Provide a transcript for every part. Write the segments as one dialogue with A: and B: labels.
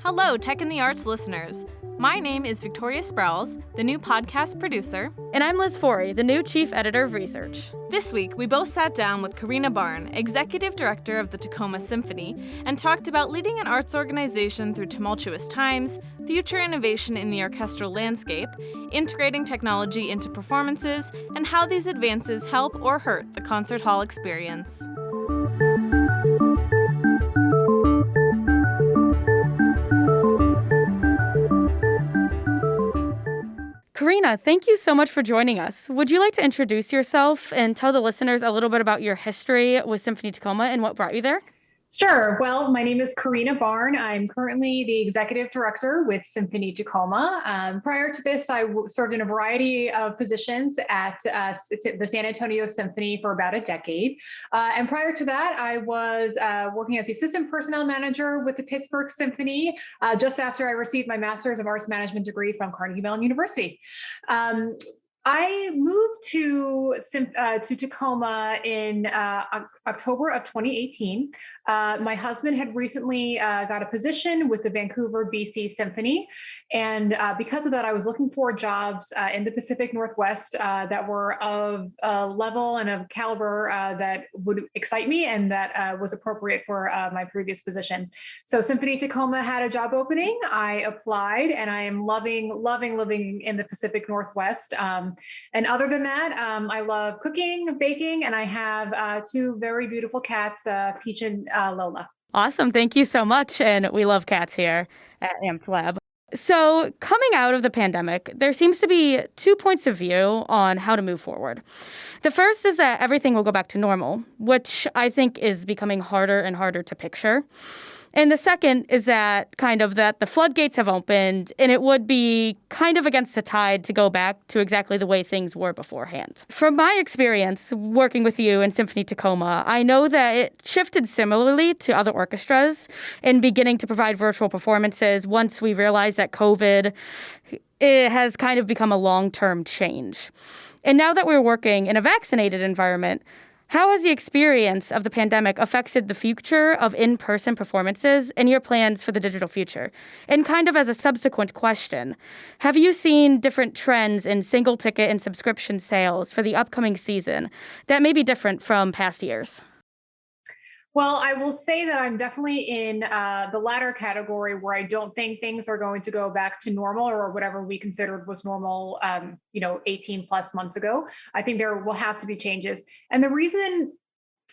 A: Hello, Tech in the Arts listeners. My name is Victoria Sprouse, the new podcast producer.
B: And I'm Liz Forey, the new Chief Editor of Research.
A: This week, we both sat down with Karina Bharne, Executive Director of the Tacoma Symphony, and talked about leading an arts organization through tumultuous times, future innovation in the orchestral landscape, integrating technology into performances, and how these advances help or hurt the concert hall experience.
B: Karina, thank you so much for joining us. Would you like to introduce yourself and tell the listeners a little bit about your history with Symphony Tacoma and what brought you there?
C: Sure. Well, my name is Karina Bharne. I'm currently the executive director with Symphony Tacoma. Prior to this, I served in a variety of positions at the San Antonio Symphony for about a decade. And prior to that, I was working as the assistant personnel manager with the Pittsburgh Symphony just after I received my master's of arts management degree from Carnegie Mellon University. I moved to Tacoma in October of 2018. My husband had recently got a position with the Vancouver, BC Symphony. And because of that, I was looking for jobs in the Pacific Northwest that were of a level and of caliber that would excite me and that was appropriate for my previous positions. So Symphony Tacoma had a job opening. I applied, and I am loving living in the Pacific Northwest. And other than that, I love cooking, baking, and I have two very beautiful cats, Peach and Lola.
B: Awesome. Thank you so much. And we love cats here at Amped Lab. So coming out of the pandemic, there seems to be 2 points of view on how to move forward. The first is that everything will go back to normal, which I think is becoming harder and harder to picture. And the second is that the floodgates have opened and it would be kind of against the tide to go back to exactly the way things were beforehand. From my experience working with you in Symphony Tacoma, I know that it shifted similarly to other orchestras in beginning to provide virtual performances once we realized that COVID it has kind of become a long-term change. And now that we're working in a vaccinated environment, how has the experience of the pandemic affected the future of in-person performances and your plans for the digital future? And kind of as a subsequent question, have you seen different trends in single ticket and subscription sales for the upcoming season that may be different from past years?
C: Well, I will say that I'm definitely in the latter category where I don't think things are going to go back to normal or whatever we considered was normal, 18 plus months ago. I think there will have to be changes. And the reason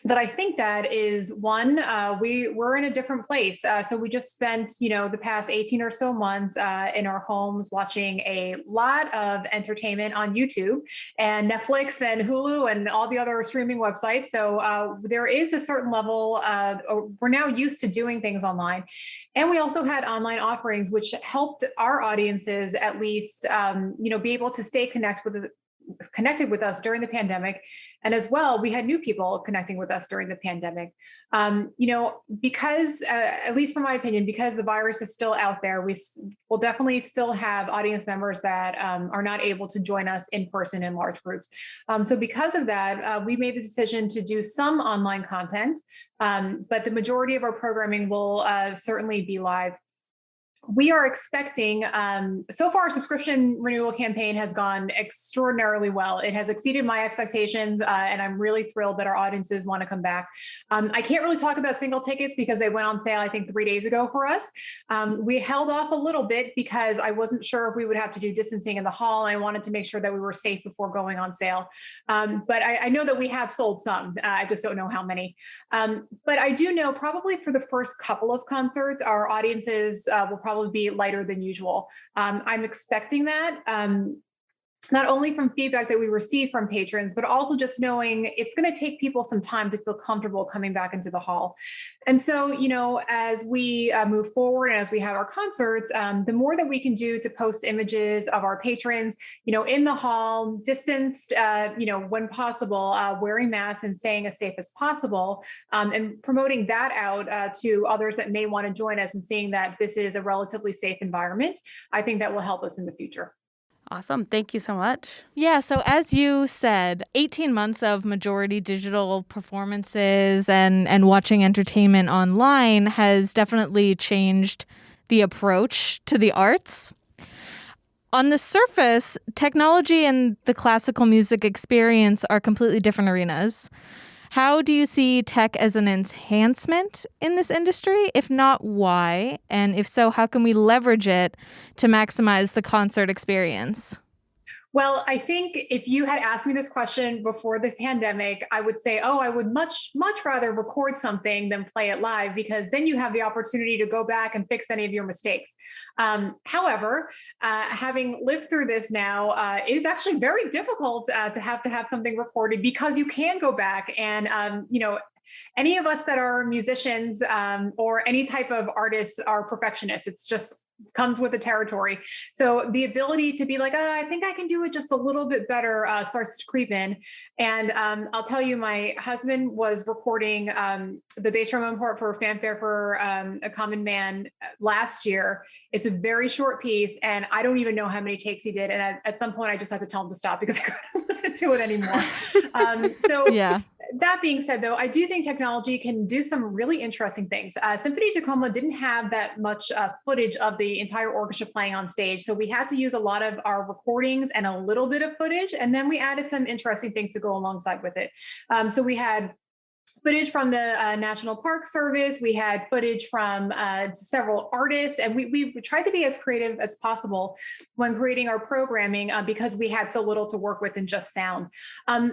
C: that I think that is one, we're in a different place. So we just spent, the past 18 or so months in our homes watching a lot of entertainment on YouTube and Netflix and Hulu and all the other streaming websites. So there is a certain level we're now used to doing things online. And we also had online offerings, which helped our audiences at least, be able to stay connected with us during the pandemic. And as well, we had new people connecting with us during the pandemic. Because, at least from my opinion, because the virus is still out there, we will definitely still have audience members that are not able to join us in person in large groups. So because of that, we made the decision to do some online content, but the majority of our programming will certainly be live. We are expecting, so far our subscription renewal campaign has gone extraordinarily well. It has exceeded my expectations, and I'm really thrilled that our audiences want to come back. I can't really talk about single tickets because they went on sale, I think, 3 days ago for us. We held off a little bit because I wasn't sure if we would have to do distancing in the hall. And I wanted to make sure that we were safe before going on sale. But I know that we have sold some. I just don't know how many. But I do know probably for the first couple of concerts, our audiences will probably be lighter than usual. I'm expecting that. Not only from feedback that we receive from patrons, but also just knowing it's going to take people some time to feel comfortable coming back into the hall. And so, as we move forward and as we have our concerts, the more that we can do to post images of our patrons, in the hall, distanced, when possible, wearing masks and staying as safe as possible, and promoting that out to others that may want to join us and seeing that this is a relatively safe environment, I think that will help us in the future.
B: Awesome. Thank you so much.
A: Yeah, so as you said, 18 months of majority digital performances and watching entertainment online has definitely changed the approach to the arts. On the surface, technology and the classical music experience are completely different arenas. How do you see tech as an enhancement in this industry? If not, why? And if so, how can we leverage it to maximize the concert experience?
C: Well, I think if you had asked me this question before the pandemic, I would say, oh, I would much rather record something than play it live, because then you have the opportunity to go back and fix any of your mistakes. However, having lived through this now, it is actually very difficult to have something recorded, because you can go back and, any of us that are musicians or any type of artists are perfectionists. It's just comes with the territory. So the ability to be like, oh, I think I can do it just a little bit better starts to creep in. And I'll tell you, my husband was recording the bass drum part for Fanfare for a Common Man last year. It's a very short piece, and I don't even know how many takes he did. And at some point, I just had to tell him to stop because I couldn't listen to it anymore.
A: Yeah.
C: That being said, though, I do think technology can do some really interesting things. Symphony Tacoma didn't have that much footage of the entire orchestra playing on stage. So we had to use a lot of our recordings and a little bit of footage. And then we added some interesting things to go alongside with it. So we had footage from the National Park Service. We had footage from several artists, and we tried to be as creative as possible when creating our programming because we had so little to work with in just sound.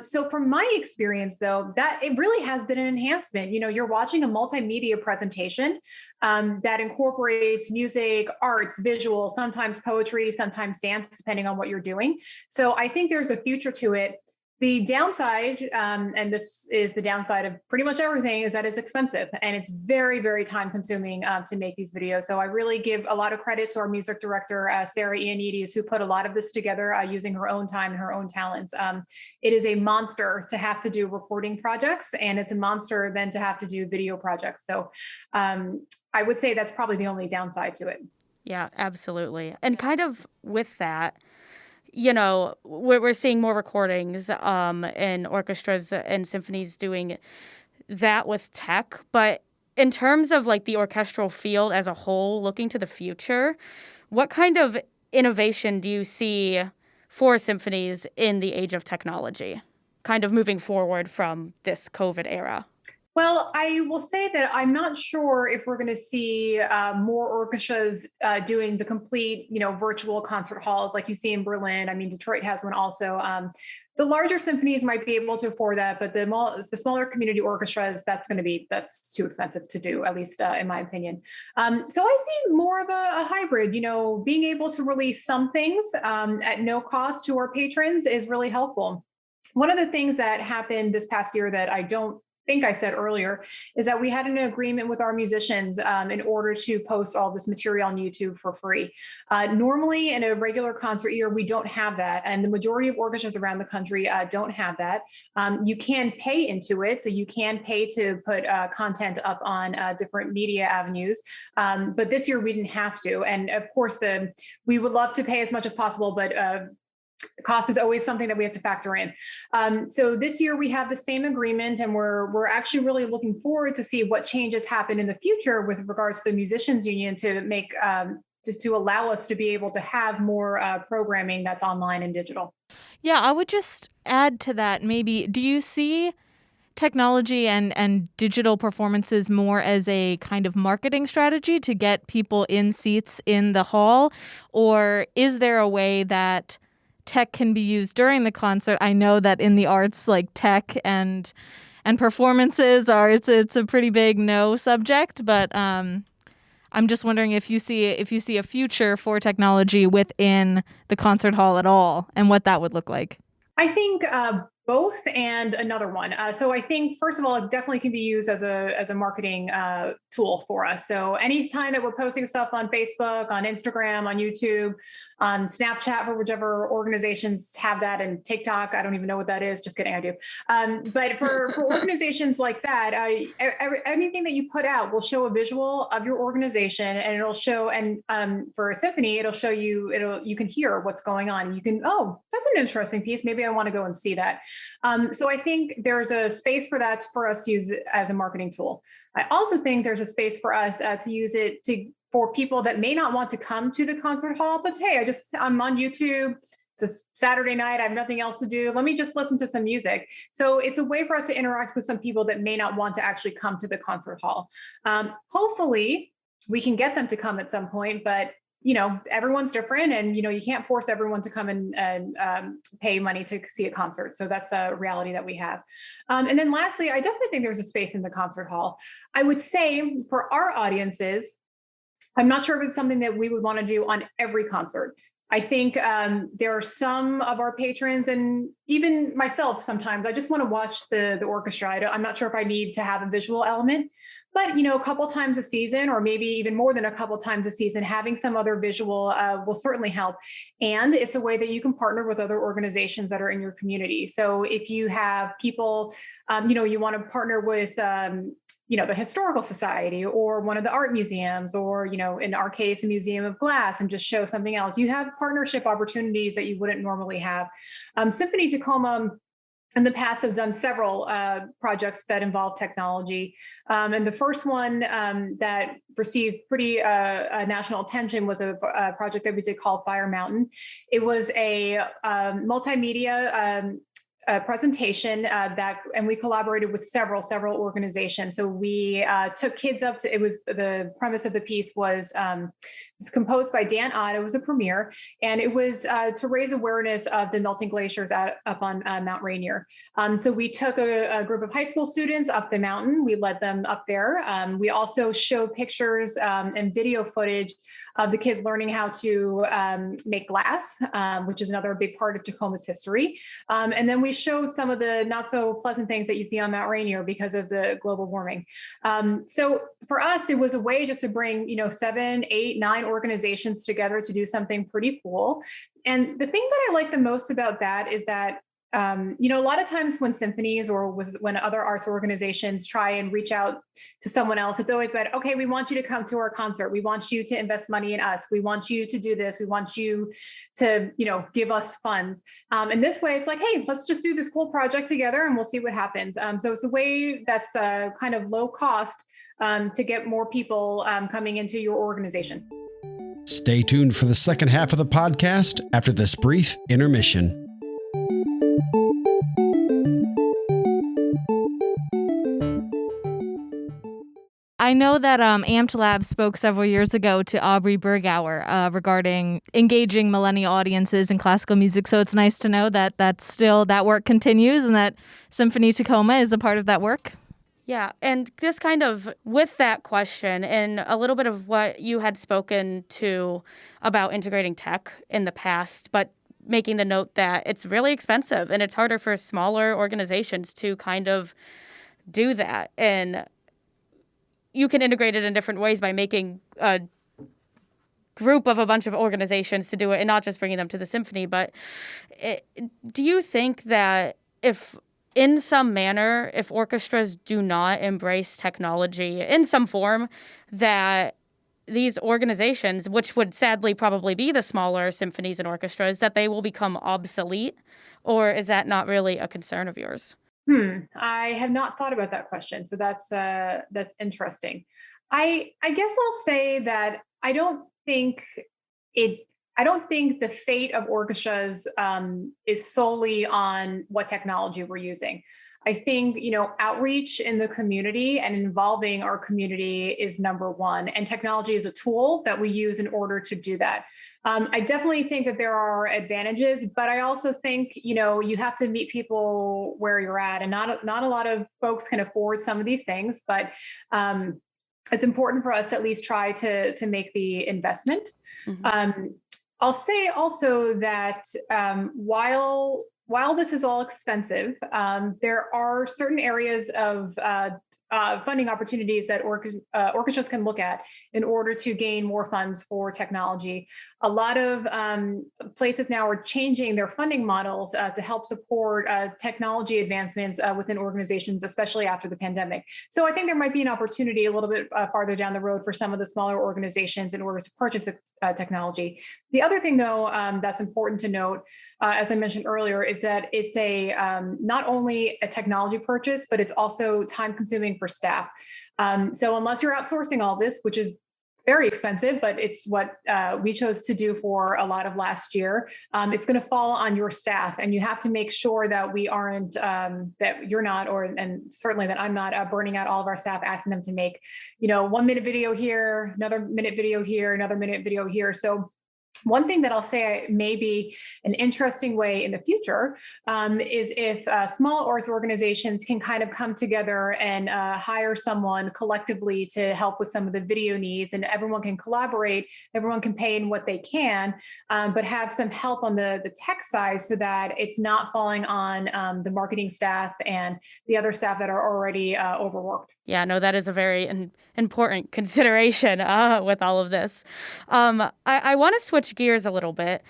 C: So from my experience, though, that it really has been an enhancement. You're watching a multimedia presentation that incorporates music, arts, visual, sometimes poetry, sometimes dance, depending on what you're doing. So I think there's a future to it. The downside, and this is the downside of pretty much everything, is that it's expensive and it's very, very time consuming to make these videos. So I really give a lot of credit to our music director, Sarah Ioannidis, who put a lot of this together using her own time and her own talents. It is a monster to have to do recording projects, and it's a monster then to have to do video projects. So I would say that's probably the only downside to it.
B: Yeah, absolutely. And kind of with that, we're seeing more recordings and orchestras and symphonies doing that with tech. But in terms of like the orchestral field as a whole, looking to the future, what kind of innovation do you see for symphonies in the age of technology, kind of moving forward from this COVID era?
C: Well, I will say that I'm not sure if we're going to see more orchestras doing the complete, virtual concert halls like you see in Berlin. I mean, Detroit has one also. The larger symphonies might be able to afford that, but the smaller community orchestras, that's too expensive to do, at least in my opinion. So I see more of a hybrid. Being able to release some things at no cost to our patrons is really helpful. One of the things that happened this past year that I don't think I said earlier is that we had an agreement with our musicians in order to post all this material on YouTube for free. Normally in a regular concert year, we don't have that. And the majority of orchestras around the country don't have that. You can pay into it. So you can pay to put content up on different media avenues. But this year we didn't have to. And of course, we would love to pay as much as possible, but cost is always something that we have to factor in. So this year we have the same agreement, and we're actually really looking forward to see what changes happen in the future with regards to the musicians union to make just to allow us to be able to have more programming that's online and digital.
A: Yeah, I would just add to that, maybe, do you see technology and digital performances more as a kind of marketing strategy to get people in seats in the hall? Or is there a way that tech can be used during the concert? I know that in the arts, like tech and performances it's a pretty big no subject, but I'm just wondering if you see a future for technology within the concert hall at all, and what that would look like.
C: I think both and another one. So I think, first of all, it definitely can be used as a marketing tool for us. So anytime that we're posting stuff on Facebook, on Instagram, on YouTube, on Snapchat, for whichever organizations have that, and TikTok, I don't even know what that is. Just kidding, I do. But for organizations like that, anything that you put out will show a visual of your organization, and it'll show, and for a symphony, it'll show you, you can hear what's going on. You can, oh, that's an interesting piece. Maybe I want to go and see that. So I think there's a space for that for us to use it as a marketing tool. I also think there's a space for us to use it for people that may not want to come to the concert hall, but hey, I'm on YouTube. It's a Saturday night. I have nothing else to do. Let me just listen to some music. So it's a way for us to interact with some people that may not want to actually come to the concert hall. Hopefully, we can get them to come at some point, but everyone's different, and you can't force everyone to come and pay money to see a concert. So that's a reality that we have. And then lastly, I definitely think there's a space in the concert hall. I would say for our audiences, I'm not sure if it's something that we would want to do on every concert. I think there are some of our patrons, and even myself sometimes, I just want to watch the orchestra. I'm not sure if I need to have a visual element, but a couple times a season, or maybe even more than a couple times a season, having some other visual will certainly help. And it's a way that you can partner with other organizations that are in your community. So if you have people, you want to partner with the Historical Society or one of the art museums, or, in our case, a Museum of Glass, and just show something else. You have partnership opportunities that you wouldn't normally have. Symphony Tacoma in the past has done several projects that involve technology. And the first one that received pretty national attention was a project that we did called Fire Mountain. It was a multimedia presentation and we collaborated with several organizations. So we took kids up to, the premise of the piece was composed by Dan Ott. It was a premiere, and it was to raise awareness of the melting glaciers up on Mount Rainier. So we took a group of high school students up the mountain. We led them up there. We also showed pictures and video footage of the kids learning how to make glass, which is another big part of Tacoma's history. And then we showed some of the not so pleasant things that you see on Mount Rainier because of the global warming. So for us, it was a way just to bring, 7, 8, 9 organizations together to do something pretty cool. And the thing that I like the most about that is that a lot of times when symphonies or when other arts organizations try and reach out to someone else, it's always about, okay, we want you to come to our concert. We want you to invest money in us. We want you to do this. We want you to, give us funds. And this way it's like, hey, let's just do this cool project together and we'll see what happens. So it's a way that's kind of low cost to get more people coming into your organization.
D: Stay tuned for the second half of the podcast after this brief intermission.
A: I know that Amped Lab spoke several years ago to Aubrey Bergauer regarding engaging millennial audiences in classical music. So it's nice to know that that work continues and that Symphony Tacoma is a part of that work.
B: Yeah, and this kind of, with that question and a little bit of what you had spoken to about integrating tech in the past, but making the note that it's really expensive and it's harder for smaller organizations to kind of do that. And you can integrate it in different ways by making a group of a bunch of organizations to do it and not just bringing them to the symphony. But do you think that if orchestras do not embrace technology in some form, that these organizations, which would sadly probably be the smaller symphonies and orchestras, that they will become obsolete? Or is that not really a concern of yours?
C: I have not thought about that question. So that's interesting. I guess I'll say that I don't think the fate of orchestras is solely on what technology we're using. I think, outreach in the community and involving our community is number one, and technology is a tool that we use in order to do that. I definitely think that there are advantages, but I also think, you have to meet people where you're at, and not a lot of folks can afford some of these things, but it's important for us to at least try to make the investment. Mm-hmm. I'll say also that while this is all expensive, there are certain areas of funding opportunities that orchestras can look at in order to gain more funds for technology. A lot of places now are changing their funding models to help support technology advancements within organizations, especially after the pandemic. So I think there might be an opportunity a little bit farther down the road for some of the smaller organizations in order to purchase technology. The other thing, though, that's important to note, as I mentioned earlier, is that it's not only a technology purchase, but it's also time consuming for staff. So unless you're outsourcing all this, which is very expensive, but it's what we chose to do for a lot of last year. It's going to fall on your staff, and you have to make sure that we aren't, that you're not, and certainly that I'm not burning out all of our staff, asking them to make, 1 minute video here, another minute video here, another minute video here. So one thing that I'll say may be an interesting way in the future is if small arts organizations can kind of come together and hire someone collectively to help with some of the video needs, and everyone can collaborate, everyone can pay in what they can, but have some help on the tech side so that it's not falling on the marketing staff and the other staff that are already overworked.
B: Yeah, no, that is a very important consideration with all of this. I want to switch gears a little bit.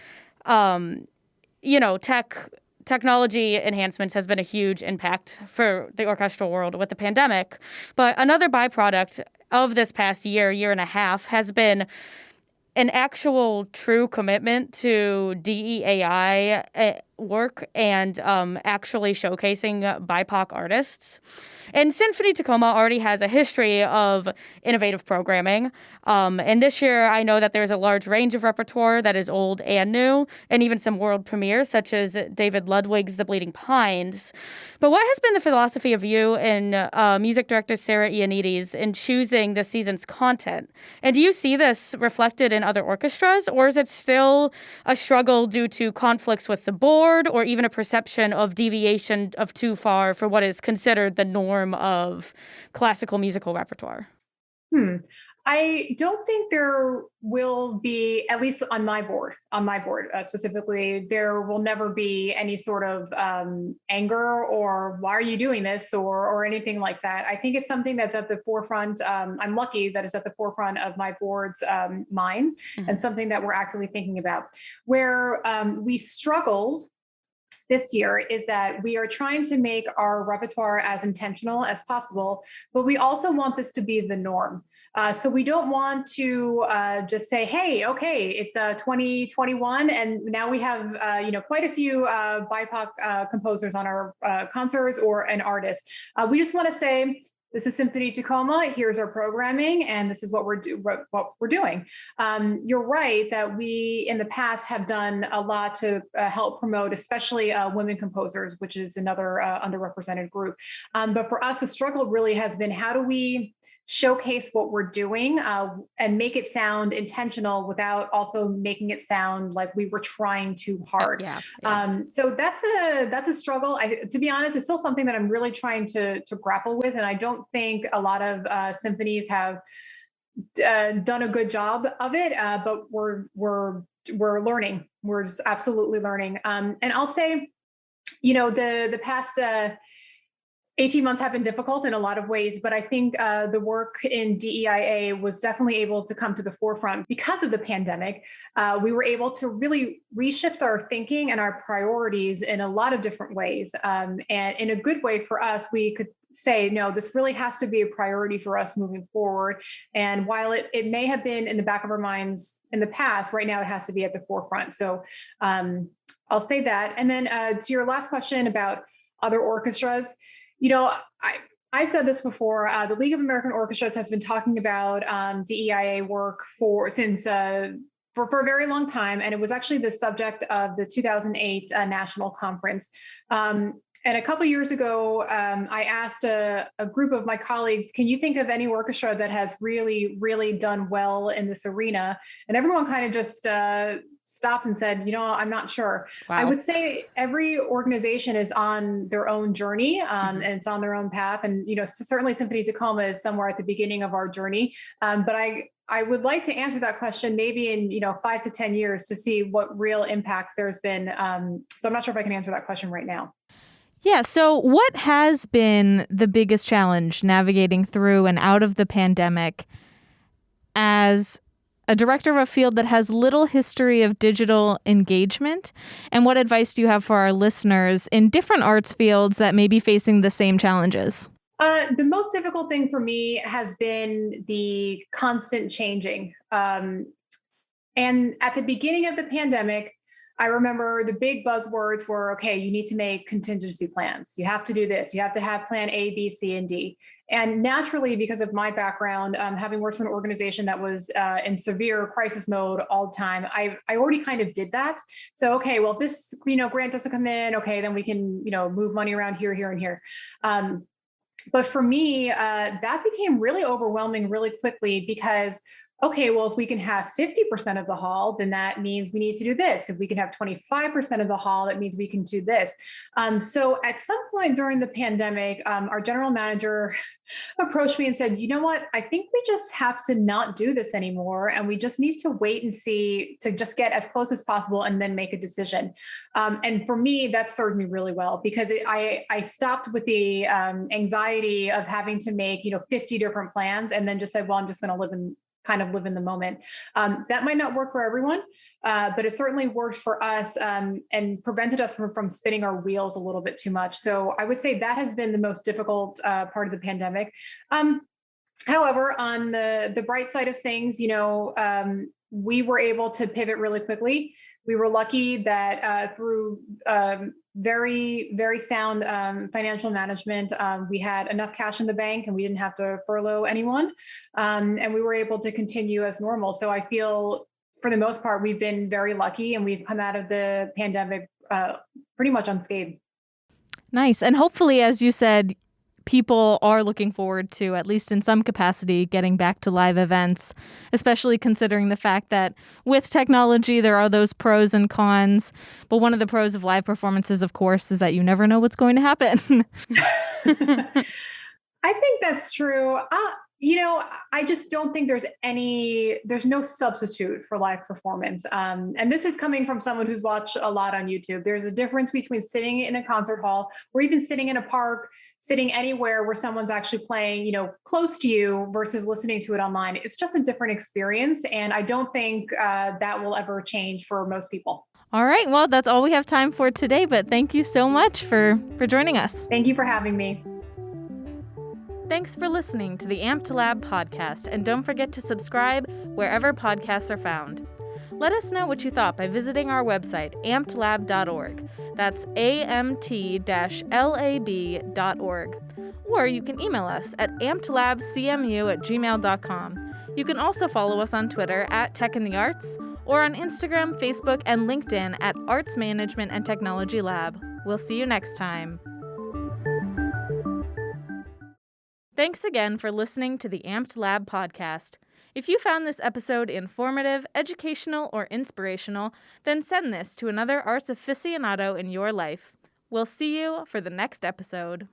B: Technology enhancements has been a huge impact for the orchestral world with the pandemic. But another byproduct of this past year and a half, has been an actual true commitment to DEAI work and actually showcasing BIPOC artists. And Symphony Tacoma already has a history of innovative programming. And this year, I know that there's a large range of repertoire that is old and new, and even some world premieres, such as David Ludwig's The Bleeding Pines. But what has been the philosophy of you and music director Sarah Ioannidis in choosing this season's content? And do you see this reflected in other orchestras, or is it still a struggle due to conflicts with the board, or even a perception of deviation of too far for what is considered the norm of classical musical repertoire?
C: I don't think there will be, at least on my board specifically, there will never be any sort of anger or why are you doing this or anything like that. I think it's something that's at the forefront. I'm lucky that it's at the forefront of my board's mind, and something that we're actively thinking about. Where we struggled this year is that we are trying to make our repertoire as intentional as possible, but we also want this to be the norm. So we don't want to just say, hey, okay, it's 2021, and now we have quite a few BIPOC composers on our concerts or an artist. We just want to say, this is Symphony Tacoma. Here's our programming, and this is what we're doing. You're right that we in the past have done a lot to help promote, especially women composers, which is another underrepresented group. But for us, the struggle really has been, how do we showcase what we're doing and make it sound intentional without also making it sound like we were trying too hard. So that's a struggle. To be honest, it's still something that I'm really trying to grapple with, and I don't think a lot of symphonies have done a good job of it. But we're learning. We're just absolutely learning. And I'll say, the past 18 months have been difficult in a lot of ways, but I think the work in DEIA was definitely able to come to the forefront because of the pandemic. We were able to really reshift our thinking and our priorities in a lot of different ways. And in a good way for us, we could say, no, this really has to be a priority for us moving forward. And while it may have been in the back of our minds in the past, right now it has to be at the forefront. So I'll say that. And then to your last question about other orchestras, I've said this before. The League of American Orchestras has been talking about DEIA work for a very long time, and it was actually the subject of the 2008 national conference. And a couple of years ago, I asked a group of my colleagues, can you think of any orchestra that has really, really done well in this arena? And everyone kind of just stopped and said, I'm not sure. Wow. I would say every organization is on their own journey, and it's on their own path. And, certainly Symphony Tacoma is somewhere at the beginning of our journey. But I would like to answer that question maybe in 5 to 10 years to see what real impact there's been. So I'm not sure if I can answer that question right now.
A: Yeah. So what has been the biggest challenge navigating through and out of the pandemic as a director of a field that has little history of digital engagement? And what advice do you have for our listeners in different arts fields that may be facing the same challenges?
C: The most difficult thing for me has been the constant changing. And at the beginning of the pandemic, I remember the big buzzwords were, okay, you need to make contingency plans. You have to do this. You have to have plan A, B, C, and D. And naturally, because of my background, having worked for an organization that was in severe crisis mode all the time, I already kind of did that. So, okay, well, if this grant doesn't come in, okay, then we can move money around here, here, and here. But for me, that became really overwhelming really quickly because, okay, well, if we can have 50% of the hall, then that means we need to do this. If we can have 25% of the hall, that means we can do this. So at some point during the pandemic, our general manager approached me and said, you know what, I think we just have to not do this anymore. And we just need to wait and see to just get as close as possible and then make a decision. And for me, that served me really well because I stopped with the anxiety of having to make 50 different plans and then just said, well, I'm just going to live in the moment. That might not work for everyone, but it certainly worked for us and prevented us from spinning our wheels a little bit too much. So I would say that has been the most difficult part of the pandemic. However, on the bright side of things, we were able to pivot really quickly. We were lucky that through very, very sound financial management, we had enough cash in the bank and we didn't have to furlough anyone. And we were able to continue as normal. So I feel for the most part, we've been very lucky and we've come out of the pandemic pretty much unscathed.
A: Nice. And hopefully, as you said, people are looking forward to, at least in some capacity, getting back to live events, especially considering the fact that with technology, there are those pros and cons. But one of the pros of live performances, of course, is that you never know what's going to happen.
C: I think that's true. I just don't think there's no substitute for live performance. And this is coming from someone who's watched a lot on YouTube. There's a difference between sitting in a concert hall or even sitting in a park, sitting anywhere where someone's actually playing, close to you versus listening to it online. It's just a different experience. And I don't think that will ever change for most people.
A: All right. Well, that's all we have time for today. But thank you so much for joining us.
C: Thank you for having me.
A: Thanks for listening to the Amped Lab podcast, and don't forget to subscribe wherever podcasts are found. Let us know what you thought by visiting our website, ampedlab.org. That's amt-lab.org. Or you can email us at ampedlabcmu@gmail.com. You can also follow us on Twitter at Tech in the Arts, or on Instagram, Facebook, and LinkedIn at Arts Management and Technology Lab. We'll see you next time. Thanks again for listening to the Amped Lab podcast. If you found this episode informative, educational, or inspirational, then send this to another arts aficionado in your life. We'll see you for the next episode.